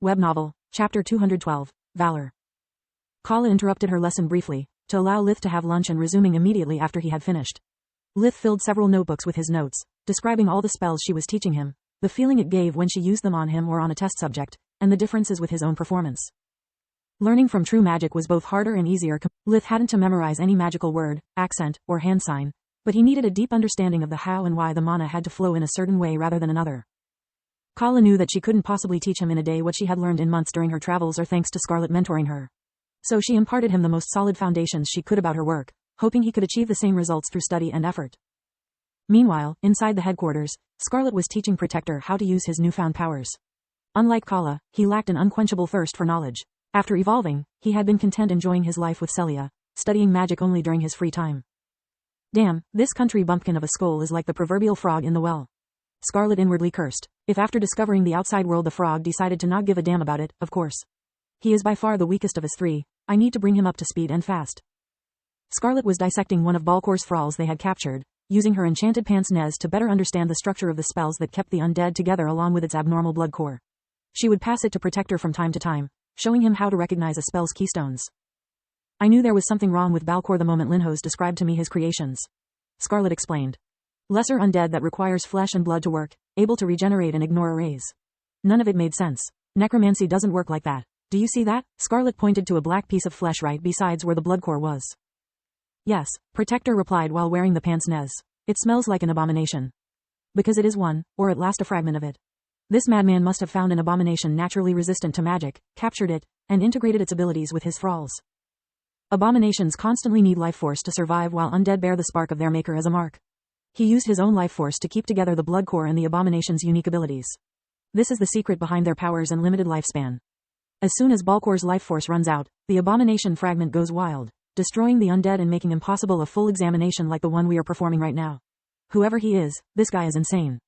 Web Novel, Chapter 212, Valor. Kala interrupted her lesson briefly, to allow Lith to have lunch and resuming immediately after he had finished. Lith filled several notebooks with his notes, describing all the spells she was teaching him, the feeling it gave when she used them on him or on a test subject, and the differences with his own performance. Learning from true magic was both harder and easier. Lith hadn't to memorize any magical word, accent, or hand sign, but he needed a deep understanding of the how and why the mana had to flow in a certain way rather than another. Kala knew that she couldn't possibly teach him in a day what she had learned in months during her travels or thanks to Scarlet mentoring her. So she imparted him the most solid foundations she could about her work, hoping he could achieve the same results through study and effort. Meanwhile, inside the headquarters, Scarlet was teaching Protector how to use his newfound powers. Unlike Kala, he lacked an unquenchable thirst for knowledge. After evolving, he had been content enjoying his life with Celia, studying magic only during his free time. Damn, this country bumpkin of a skull is like the proverbial frog in the well. Scarlet inwardly cursed. If after discovering the outside world the frog decided to not give a damn about it, of course. He is by far the weakest of us three, I need to bring him up to speed and fast. Scarlet was dissecting one of Balcor's thralls they had captured, using her enchanted pince nez to better understand the structure of the spells that kept the undead together along with its abnormal blood core. She would pass it to Protector from time to time, showing him how to recognize a spell's keystones. I knew there was something wrong with Balcor the moment Linhos described to me his creations. Scarlet explained. Lesser undead that requires flesh and blood to work, able to regenerate and ignore arrays. None of it made sense. Necromancy doesn't work like that. Do you see that? Scarlet pointed to a black piece of flesh right besides where the blood core was. Yes, Protector replied while wearing the pince nez. It smells like an abomination. Because it is one, or at last a fragment of it. This madman must have found an abomination naturally resistant to magic, captured it, and integrated its abilities with his thralls. Abominations constantly need life force to survive while undead bear the spark of their maker as a mark. He used his own life force to keep together the blood core and the abomination's unique abilities. This is the secret behind their powers and limited lifespan. As soon as Balcor's life force runs out, the abomination fragment goes wild, destroying the undead and making impossible a full examination like the one we are performing right now. Whoever he is, this guy is insane.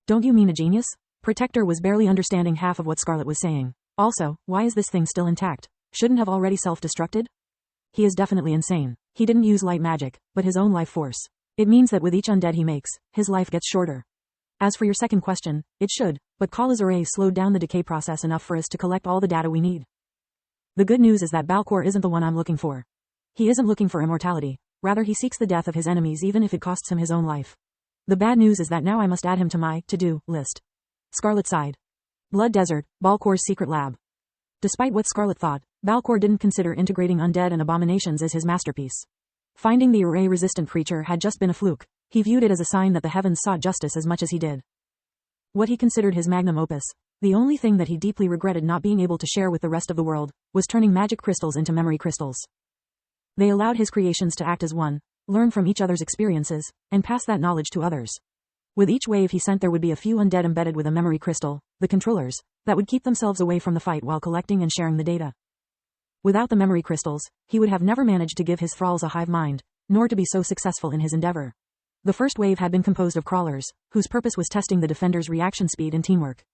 Don't you mean a genius? Protector was barely understanding half of what Scarlet was saying. Also, why is this thing still intact? Shouldn't have already self-destructed? He is definitely insane. He didn't use light magic, but his own life force. It means that with each undead he makes, his life gets shorter. As for your second question, it should, but Kala's array slowed down the decay process enough for us to collect all the data we need. The good news is that Balcor isn't the one I'm looking for. He isn't looking for immortality, rather he seeks the death of his enemies even if it costs him his own life. The bad news is that now I must add him to my to-do list. Scarlet sighed. Blood Desert, Balcor's secret lab. Despite what Scarlet thought, Balcor didn't consider integrating undead and abominations as his masterpiece. Finding the array-resistant creature had just been a fluke. He viewed it as a sign that the heavens sought justice as much as he did. What he considered his magnum opus, the only thing that he deeply regretted not being able to share with the rest of the world, was turning magic crystals into memory crystals. They allowed his creations to act as one, learn from each other's experiences, and pass that knowledge to others. With each wave he sent there would be a few undead embedded with a memory crystal, the controllers, that would keep themselves away from the fight while collecting and sharing the data. Without the memory crystals, he would have never managed to give his thralls a hive mind, nor to be so successful in his endeavor. The first wave had been composed of crawlers, whose purpose was testing the defenders' reaction speed and teamwork.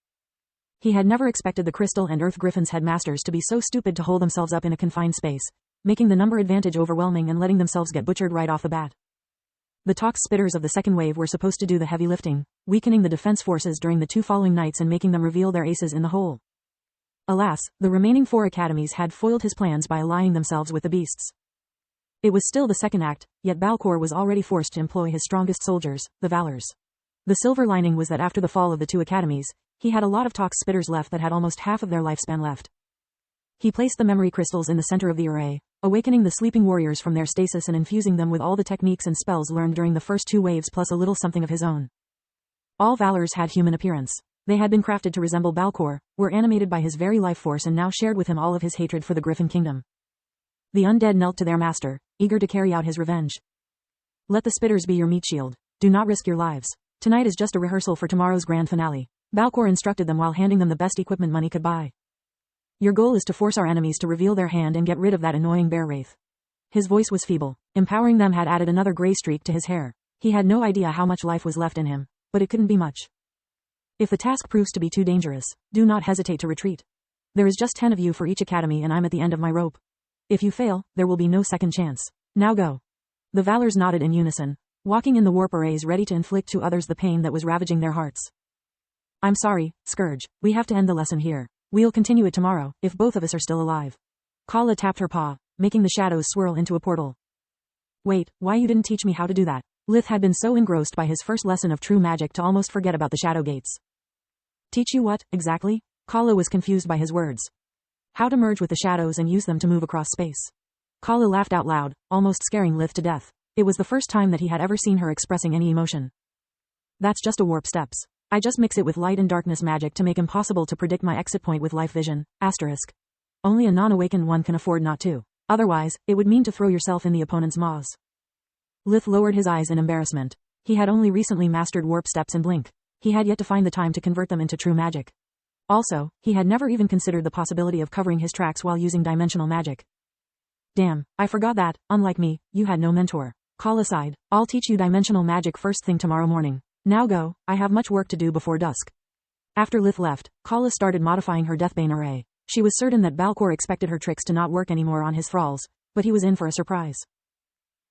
He had never expected the Crystal and Earth Griffin's headmasters to be so stupid to hold themselves up in a confined space, making the number advantage overwhelming and letting themselves get butchered right off the bat. The Tox Spitters of the second wave were supposed to do the heavy lifting, weakening the defense forces during the 2 following nights and making them reveal their aces in the hole. Alas, the remaining 4 academies had foiled his plans by aligning themselves with the beasts. It was still the second act, yet Balcor was already forced to employ his strongest soldiers, the Valors. The silver lining was that after the fall of the 2 academies, he had a lot of Tox Spitters left that had almost half of their lifespan left. He placed the memory crystals in the center of the array, awakening the sleeping warriors from their stasis and infusing them with all the techniques and spells learned during the first 2 waves plus a little something of his own. All Valors had human appearance. They had been crafted to resemble Balcor, were animated by his very life force and now shared with him all of his hatred for the Griffin Kingdom. The undead knelt to their master, eager to carry out his revenge. Let the Spitters be your meat shield. Do not risk your lives. Tonight is just a rehearsal for tomorrow's grand finale. Balcor instructed them while handing them the best equipment money could buy. Your goal is to force our enemies to reveal their hand and get rid of that annoying bear wraith. His voice was feeble. Empowering them had added another gray streak to his hair. He had no idea how much life was left in him, but it couldn't be much. If the task proves to be too dangerous, do not hesitate to retreat. There is just 10 of you for each academy and I'm at the end of my rope. If you fail, there will be no second chance. Now go. The Valors nodded in unison, walking in the warp arrays ready to inflict to others the pain that was ravaging their hearts. I'm sorry, Scourge, we have to end the lesson here. We'll continue it tomorrow, if both of us are still alive. Kala tapped her paw, making the shadows swirl into a portal. Wait, why you didn't teach me how to do that? Lith had been so engrossed by his first lesson of true magic to almost forget about the shadow gates. Teach you what, exactly? Kala was confused by his words. How to merge with the shadows and use them to move across space. Kala laughed out loud, almost scaring Lith to death. It was the first time that he had ever seen her expressing any emotion. That's just a warp steps. I just mix it with light and darkness magic to make impossible to predict my exit point with life vision, asterisk. Only a non-awakened one can afford not to. Otherwise, it would mean to throw yourself in the opponent's maws. Lith lowered his eyes in embarrassment. He had only recently mastered warp steps and blink. He had yet to find the time to convert them into true magic. Also, he had never even considered the possibility of covering his tracks while using dimensional magic. Damn, I forgot that, unlike me, you had no mentor. Kala sighed. I'll teach you dimensional magic first thing tomorrow morning. Now go, I have much work to do before dusk. After Lith left, Kala started modifying her Deathbane array. She was certain that Balcor expected her tricks to not work anymore on his thralls, but he was in for a surprise.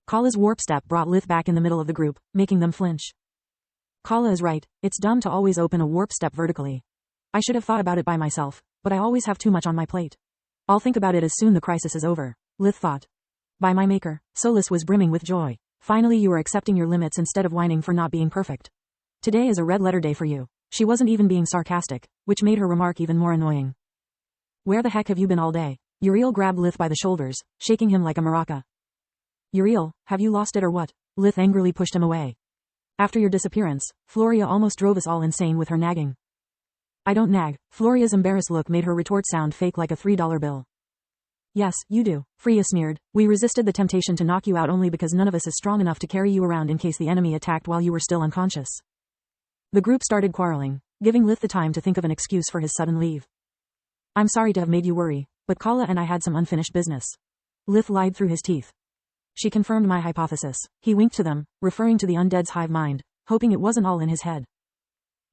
Kala's warp step brought Lith back in the middle of the group, making them flinch. Kala is right, it's dumb to always open a warp step vertically. I should have thought about it by myself, but I always have too much on my plate. I'll think about it as soon the crisis is over, Lith thought. By my maker, Solus was brimming with joy. Finally you are accepting your limits instead of whining for not being perfect. Today is a red letter day for you. She wasn't even being sarcastic, which made her remark even more annoying. Where the heck have you been all day? Uriel grabbed Lith by the shoulders, shaking him like a maraca. Uriel, have you lost it or what? Lith angrily pushed him away. After your disappearance, Floria almost drove us all insane with her nagging. I don't nag. Floria's embarrassed look made her retort sound fake like a $3 bill. Yes, you do, Freya sneered. We resisted the temptation to knock you out only because none of us is strong enough to carry you around in case the enemy attacked while you were still unconscious. The group started quarreling, giving Lith the time to think of an excuse for his sudden leave. I'm sorry to have made you worry, but Kala and I had some unfinished business. Lith lied through his teeth. She confirmed my hypothesis. He winked to them, referring to the undead's hive mind, hoping it wasn't all in his head.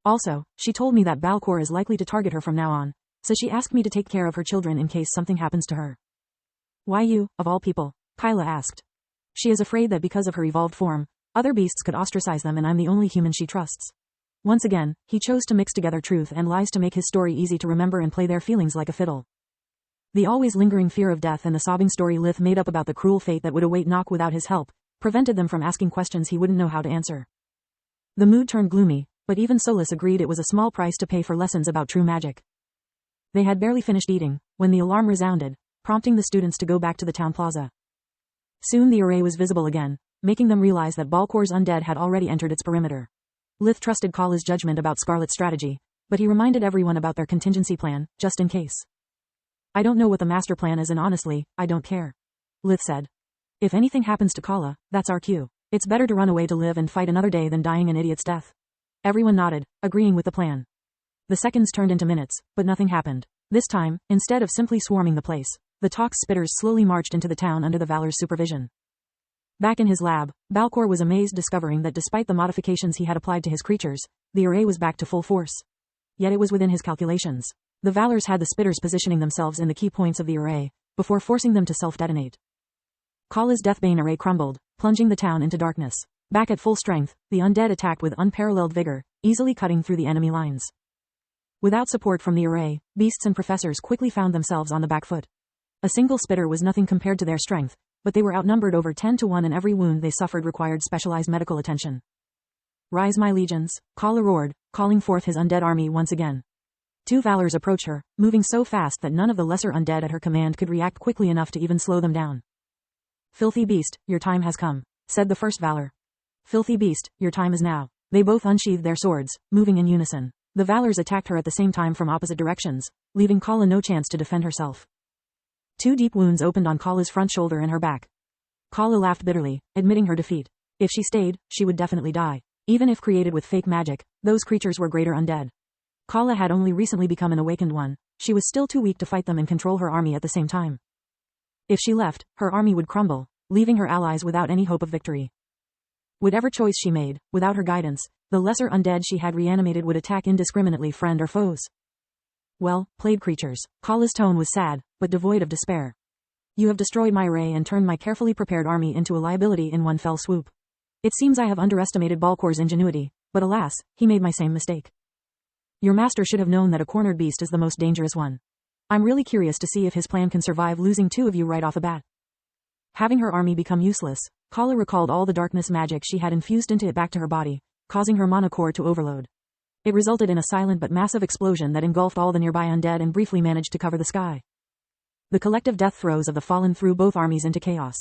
Also, she told me that Balcor is likely to target her from now on, so she asked me to take care of her children in case something happens to her. Why you, of all people? Kyla asked. She is afraid that because of her evolved form, other beasts could ostracize them and I'm the only human she trusts. Once again, he chose to mix together truth and lies to make his story easy to remember and play their feelings like a fiddle. The always lingering fear of death and the sobbing story Lith made up about the cruel fate that would await Nock without his help, prevented them from asking questions he wouldn't know how to answer. The mood turned gloomy, but even Solus agreed it was a small price to pay for lessons about true magic. They had barely finished eating, when the alarm resounded, prompting the students to go back to the town plaza. Soon the array was visible again, making them realize that Balcor's undead had already entered its perimeter. Lith trusted Kala's judgment about Scarlet's strategy, but he reminded everyone about their contingency plan, just in case. I don't know what the master plan is and honestly, I don't care. Lith said. If anything happens to Kala, that's our cue. It's better to run away to live and fight another day than dying an idiot's death. Everyone nodded, agreeing with the plan. The seconds turned into minutes, but nothing happened. This time, instead of simply swarming the place, the Tox spitters slowly marched into the town under the Valor's supervision. Back in his lab, Balcor was amazed discovering that despite the modifications he had applied to his creatures, the array was back to full force. Yet it was within his calculations. The Valors had the spitters positioning themselves in the key points of the array, before forcing them to self-detonate. Kala's Deathbane array crumbled, plunging the town into darkness. Back at full strength, the undead attacked with unparalleled vigor, easily cutting through the enemy lines. Without support from the array, beasts and professors quickly found themselves on the back foot. A single spitter was nothing compared to their strength, but they were outnumbered over 10-1 and every wound they suffered required specialized medical attention. Rise my legions, Kala roared, calling forth his undead army once again. 2 Valors approached her, moving so fast that none of the lesser undead at her command could react quickly enough to even slow them down. Filthy beast, your time has come, said the first Valor. Filthy beast, your time is now. They both unsheathed their swords, moving in unison. The Valors attacked her at the same time from opposite directions, leaving Kala no chance to defend herself. 2 deep wounds opened on Kala's front shoulder and her back. Kala laughed bitterly, admitting her defeat. If she stayed, she would definitely die. Even if created with fake magic, those creatures were greater undead. Kala had only recently become an awakened one. She was still too weak to fight them and control her army at the same time. If she left, her army would crumble, leaving her allies without any hope of victory. Whatever choice she made, without her guidance, the lesser undead she had reanimated would attack indiscriminately, friend or foes. Well played, creatures. Kala's tone was sad, but devoid of despair. You have destroyed my array and turned my carefully prepared army into a liability in one fell swoop. It seems I have underestimated Balcor's ingenuity, but alas, he made my same mistake. Your master should have known that a cornered beast is the most dangerous one. I'm really curious to see if his plan can survive losing 2 of you right off the bat. Having her army become useless, Kala recalled all the darkness magic she had infused into it back to her body, causing her mana core to overload. It resulted in a silent but massive explosion that engulfed all the nearby undead and briefly managed to cover the sky. The collective death throes of the fallen threw both armies into chaos.